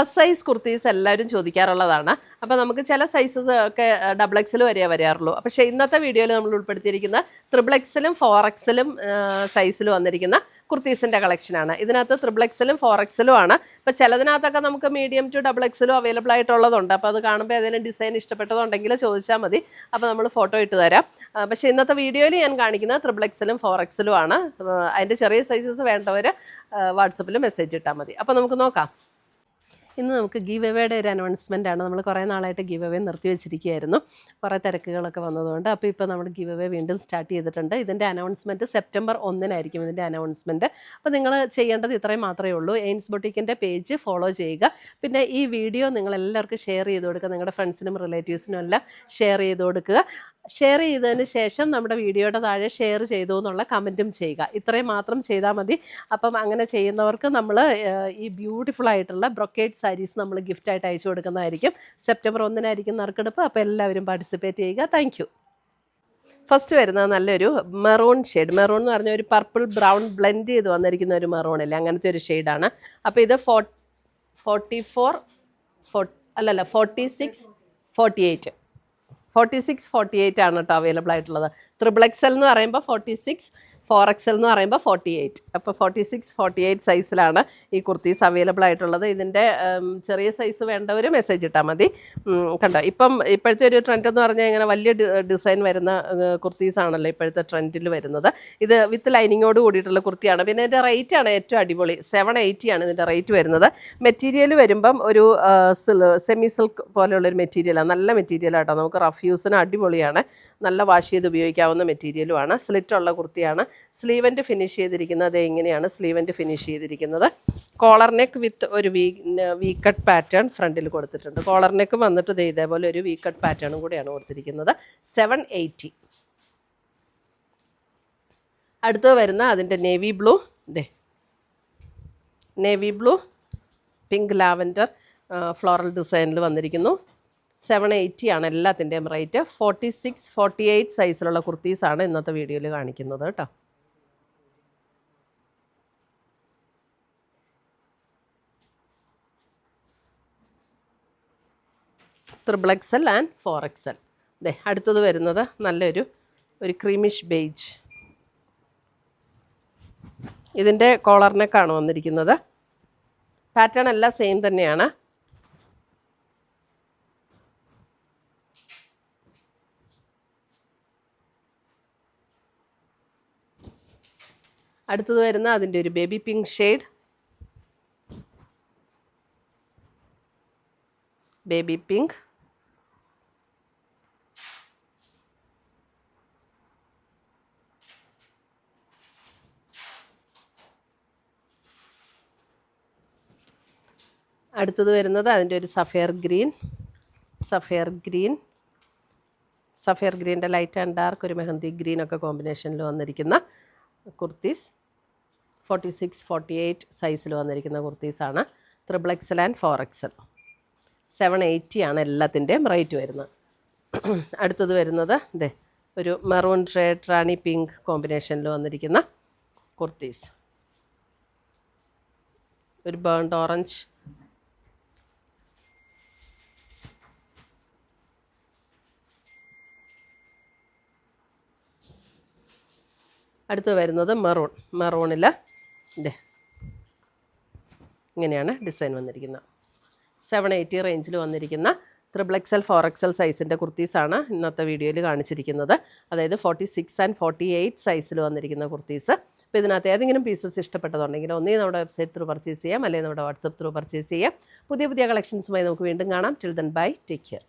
Plus size kurtis എല്ലാവരും ചോദിക്കാറുള്ളതാണ്. അപ്പോൾ നമുക്ക് ചില സൈസസ് ഒക്കെ ഡബിൾ എക്സൽ വരെയേ വരാറുള്ളൂ. പക്ഷേ ഇന്നത്തെ വീഡിയോയിൽ നമ്മൾ ഉൾപ്പെടുത്തിയിരിക്കുന്ന ത്രിബിൾ എക്സലും 4XL സൈസിൽ വന്നിരിക്കുന്ന കുർത്തീസിൻ്റെ കളക്ഷനാണ്. ഇതിനകത്ത് ത്രിബിൾ എക്സലും 4XL ആണ്. ഇപ്പോൾ ചിലതിനകത്തൊക്കെ നമുക്ക് മീഡിയം ടു ഡബിൾ എക്സലും അവൈലബിൾ ആയിട്ടുള്ളതുണ്ട്. അപ്പോൾ അത് കാണുമ്പോൾ ഏതെങ്കിലും ഡിസൈൻ ഇഷ്ടപ്പെട്ടതുണ്ടെങ്കിൽ ചോദിച്ചാൽ മതി. അപ്പോൾ നമ്മൾ ഫോട്ടോ ഇട്ട് തരാം. പക്ഷേ ഇന്നത്തെ വീഡിയോയിൽ ഞാൻ കാണിക്കുന്നത് ത്രിബിൾ എക്സലും 4XL ആണ്. അതിൻ്റെ ചെറിയ സൈസസ് വേണ്ടവർ വാട്സപ്പിൽ മെസ്സേജ് ഇട്ടാൽ മതി. അപ്പോൾ നമുക്ക് നോക്കാം. ഇന്ന് നമുക്ക് ഗീവ് എവേയുടെ ഒരു അനൗൺസ്മെൻറ്റാണ്. നമ്മൾ കുറേ നാളായിട്ട് ഗീവ് എവേ നിർത്തി വെച്ചിരിക്കുകയായിരുന്നു, കുറേ തിരക്കുകളൊക്കെ വന്നതുകൊണ്ട്. അപ്പോൾ ഇപ്പോൾ നമ്മൾ ഗീവ് എവേ വീണ്ടും സ്റ്റാർട്ട് ചെയ്തിട്ടുണ്ട്. ഇതിൻ്റെ അനൗൺസ്മെൻറ്റ് സെപ്റ്റംബർ 1-നായിരിക്കും ഇതിൻ്റെ അനൗൺസ്മെൻറ്റ്. അപ്പോൾ നിങ്ങൾ ചെയ്യേണ്ടത് ഇത്രയും മാത്രമേ ഉള്ളൂ. എയിൻസ് ബൊട്ടിക്കിൻ്റെ പേജ് ഫോളോ ചെയ്യുക. പിന്നെ ഈ വീഡിയോ നിങ്ങളെല്ലാവർക്കും ഷെയർ ചെയ്ത് കൊടുക്കുക. നിങ്ങളുടെ ഫ്രണ്ട്സിനും റിലേറ്റീവ്സിനും എല്ലാം ഷെയർ ചെയ്ത് കൊടുക്കുക. ഷെയർ ചെയ്തതിന് ശേഷം നമ്മുടെ വീഡിയോയുടെ താഴെ ഷെയർ ചെയ്തു എന്നുള്ള കമൻറ്റും ചെയ്യുക. ഇത്രയും മാത്രം ചെയ്താൽ മതി. അപ്പം അങ്ങനെ ചെയ്യുന്നവർക്ക് നമ്മൾ ഈ ബ്യൂട്ടിഫുൾ ആയിട്ടുള്ള ബ്രൊക്കേഡ് സാരീസ് നമ്മൾ ഗിഫ്റ്റായിട്ട് അയച്ചു കൊടുക്കുന്നതായിരിക്കും. സെപ്റ്റംബർ 1-നായിരിക്കും നറുക്കെടുപ്പ്. അപ്പോൾ എല്ലാവരും പാർട്ടിസിപ്പേറ്റ് ചെയ്യുക. Thank you. ഫസ്റ്റ് വരുന്നത് നല്ലൊരു മെറൂൺ ഷെയ്ഡ്. മെറൂൺ എന്ന് പറഞ്ഞാൽ ഒരു പർപ്പിൾ ബ്രൗൺ ബ്ലെൻഡ് ചെയ്ത് വന്നിരിക്കുന്ന ഒരു മെറൂൺ അല്ലേ, അങ്ങനത്തെ ഒരു ഷെയ്ഡാണ്. അപ്പോൾ ഇത് 46-48 ആണ് കേട്ടോ അവൈലബിൾ ആയിട്ടുള്ളത്. ത്രിബിൾ എക്സൽ എന്ന് പറയുമ്പോൾ 46, 4XL എന്ന് പറയുമ്പോൾ 48. അപ്പോൾ 46-48 സൈസിലാണ് ഈ കുർത്തീസ് അവൈലബിൾ ആയിട്ടുള്ളത്. ഇതിൻ്റെ ചെറിയ സൈസ് വേണ്ടവർ മെസ്സേജ് ഇട്ടാൽ മതി. കണ്ടോ, ഇപ്പോഴത്തെ ഒരു ട്രെൻഡ് എന്ന് പറഞ്ഞാൽ ഇങ്ങനെ വലിയ ഡിസൈൻ വരുന്ന കുർത്തീസാണല്ലോ ഇപ്പോഴത്തെ ട്രെൻഡിൽ വരുന്നത്. ഇത് വിത്ത് ലൈനിങ്ങോട് കൂടിയിട്ടുള്ള കുർത്തിയാണ്. പിന്നെ ഇതിൻ്റെ റേറ്റാണ് ഏറ്റവും അടിപൊളി. 780 ആണ് ഇതിൻ്റെ റേറ്റ് വരുന്നത്. മെറ്റീരിയൽ വരുമ്പം ഒരു സെമി സിൽക്ക് പോലെയുള്ളൊരു മെറ്റീരിയലാണ്. നല്ല മെറ്റീരിയലാട്ടോ. നമുക്ക് റഫ് യൂസിന് അടിപൊളിയാണ്. നല്ല വാഷ് ചെയ്ത് ഉപയോഗിക്കാവുന്ന മെറ്റീരിയലുമാണ്. സ്ലിറ്റുള്ള കുർത്തിയാണ്. സ്ലീവൻ്റ് ഫിനിഷ് ചെയ്തിരിക്കുന്നത് ഇങ്ങനെയാണ്. സ്ലീവൻ്റ് ഫിനിഷ് ചെയ്തിരിക്കുന്നത് കോളർ നെക്ക് വിത്ത് ഒരു വി കട്ട് പാറ്റേൺ ഫ്രണ്ടിൽ കൊടുത്തിട്ടുണ്ട്. കോളർ നെക്ക് വന്നിട്ട് ഇതേപോലെ ഒരു വി കട്ട് പാറ്റേണും കൂടെയാണ് കൊടുത്തിരിക്കുന്നത്. 780. അടുത്ത് വരുന്ന അതിൻ്റെ navy blue, navy blue pink lavender floral ഡിസൈനിൽ വന്നിരിക്കുന്നു. 780 ആണ് എല്ലാത്തിൻ്റെയും റേറ്റ്. 46-48 സൈസിലുള്ള കുർത്തീസാണ് ഇന്നത്തെ വീഡിയോയിൽ കാണിക്കുന്നത് കേട്ടോ. Triple XL and 4XL. അടുത്തത് വരുന്നത് നല്ലൊരു ക്രീമിഷ് ബേജ്. ഇതിൻ്റെ കോളർ നെക്കാണ് വന്നിരിക്കുന്നത്. പാറ്റേൺ എല്ലാം സെയിം തന്നെയാണ്. അടുത്തത് വരുന്ന അതിൻ്റെ ഒരു baby pink shade. Baby pink. അടുത്തത് വരുന്നത് അതിൻ്റെ ഒരു സഫയർ ഗ്രീൻ്റെ ലൈറ്റ് ആൻഡ് ഡാർക്ക്, ഒരു മെഹന്തി ഗ്രീനൊക്കെ കോമ്പിനേഷനിൽ വന്നിരിക്കുന്ന കുർത്തീസ്. 46-48 സൈസിൽ വന്നിരിക്കുന്ന കുർത്തീസാണ്. Triple XL and 4XL. 780 ആണ് എല്ലാത്തിൻ്റെയും റേറ്റ് വരുന്നത്. അടുത്തത് വരുന്നത് ഒരു മെറൂൺ റെഡ് റാണി പിങ്ക് കോമ്പിനേഷനിൽ വന്നിരിക്കുന്ന കുർത്തീസ്. ഒരു ബേൺഡ് ഓറഞ്ച്. അടുത്ത് വരുന്നത് മെറൂണിൽ ഇങ്ങനെയാണ് ഡിസൈൻ വന്നിരിക്കുന്നത്. 780 റേഞ്ചിൽ വന്നിരിക്കുന്ന ത്രിബിൾ എക്സൽ 4XL സൈസിൻ്റെ കുർത്തീസാണ് ഇന്നത്തെ വീഡിയോയിൽ കാണിച്ചിരിക്കുന്നത്. അതായത് 46-48 സൈസിൽ വന്നിരിക്കുന്ന കുർത്തീസ്. അപ്പോൾ ഇതിനകത്ത് ഏതെങ്കിലും പീസസ് ഇഷ്ടപ്പെട്ടതുണ്ടെങ്കിൽ ഒന്നേ നമ്മുടെ വെബ്സൈറ്റ് ത്രൂ പർച്ചേസ് ചെയ്യാം, അല്ലെങ്കിൽ നമ്മുടെ വാട്സപ്പ് ത്രൂ പർച്ചേസ് ചെയ്യാം. പുതിയ കളക്ഷൻസുമായി നമുക്ക് വീണ്ടും കാണാം. Till then bye, take care.